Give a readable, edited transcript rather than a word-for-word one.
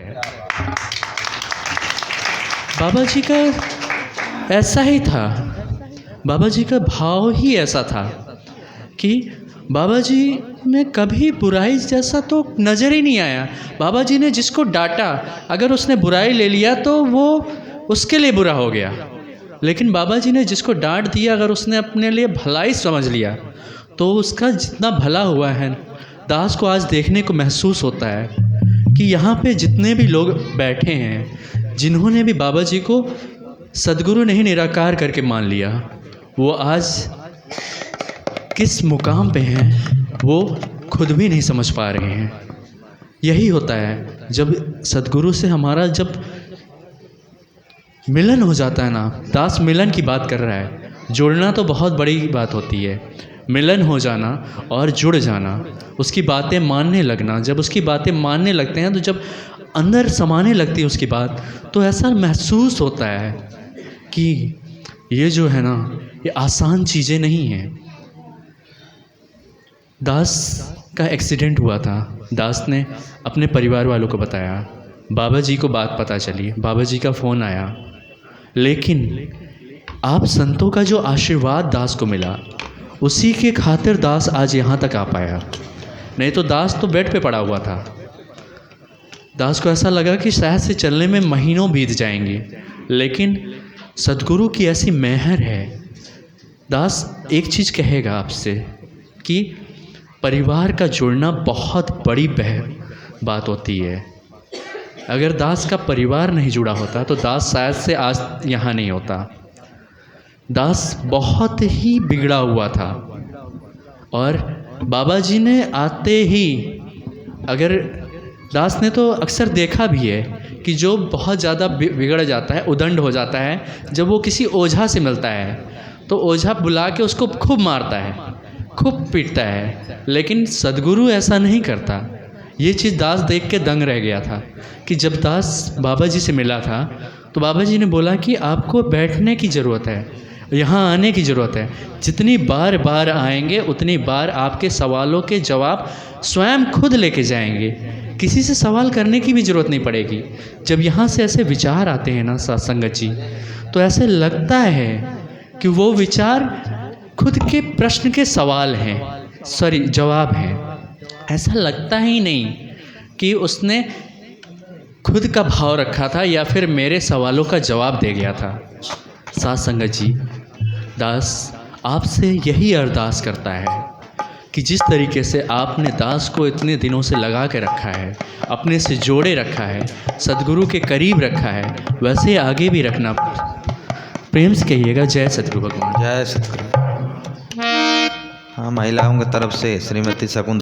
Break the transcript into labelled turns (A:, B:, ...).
A: है। बाबा जी का ऐसा ही था, बाबा जी का भाव ही ऐसा था कि बाबा जी में कभी बुराई जैसा तो नज़र ही नहीं आया। बाबा जी ने जिसको डांटा, अगर उसने बुराई ले लिया तो वो उसके लिए बुरा हो गया, लेकिन बाबा जी ने जिसको डांट दिया, अगर उसने अपने लिए भलाई समझ लिया तो उसका जितना भला हुआ है। दास को आज देखने को महसूस होता है कि यहाँ पे जितने भी लोग बैठे हैं, जिन्होंने भी बाबा जी को सद्गुरु नहीं निराकार करके मान लिया, वो आज किस मुकाम पे हैं वो खुद भी नहीं समझ पा रहे हैं। यही होता है जब सद्गुरु से हमारा जब मिलन हो जाता है ना। दास मिलन की बात कर रहा है, जुड़ना तो बहुत बड़ी बात होती है, मिलन हो जाना और जुड़ जाना, उसकी बातें मानने लगना। जब उसकी बातें मानने लगते हैं तो जब अंदर समाने लगती है उसकी बात, तो ऐसा महसूस होता है कि ये जो है ना, ये आसान चीज़ें नहीं हैं। दास का एक्सीडेंट हुआ था। दास ने अपने परिवार वालों को बताया, बाबा जी को बात पता चली, बाबा जी का फ़ोन आया, लेकिन आप संतों का जो आशीर्वाद दास को मिला, उसी के खातिर दास आज यहाँ तक आ पाया। नहीं तो दास तो बेड पे पड़ा हुआ था। दास को ऐसा लगा कि शायद से चलने में महीनों बीत जाएंगे, लेकिन सद्गुरु की ऐसी मेहर है। दास एक चीज़ कहेगा आपसे कि परिवार का जुड़ना बहुत बड़ी बात होती है। अगर दास का परिवार नहीं जुड़ा होता तो दास शायद से आज यहाँ नहीं होता। दास बहुत ही बिगड़ा हुआ था और बाबा जी ने आते ही, अगर दास ने तो अक्सर देखा भी है कि जो बहुत ज़्यादा बिगड़ जाता है, उदंड हो जाता है, जब वो किसी ओझा से मिलता है तो ओझा बुला के उसको खूब मारता है, खूब पीटता है। लेकिन सद्गुरु ऐसा नहीं करता। ये चीज़ दास देख के दंग रह गया था कि जब दास बाबा जी से मिला था तो बाबा जी ने बोला कि आपको बैठने की ज़रूरत है, यहाँ आने की ज़रूरत है। जितनी बार बार आएंगे उतनी बार आपके सवालों के जवाब स्वयं खुद लेके जाएंगे, किसी से सवाल करने की भी ज़रूरत नहीं पड़ेगी। जब यहाँ से ऐसे विचार आते हैं ना सत्संगत जी, तो ऐसे लगता है कि वो विचार खुद के प्रश्न के सवाल हैं, जवाब हैं। ऐसा लगता ही नहीं कि उसने खुद का भाव रखा था या फिर मेरे सवालों का जवाब दे गया था। साथ संगत जी, दास आपसे यही अरदास करता है कि जिस तरीके से आपने दास को इतने दिनों से लगा के रखा है, अपने से जोड़े रखा है, सद्गुरु के करीब रखा है, वैसे आगे भी रखना। प्रेम से कहिएगा, जय सद्गुरु भगवान।
B: जय सतगुरु। हाँ, महिलाओं की तरफ से श्रीमती शकुंतला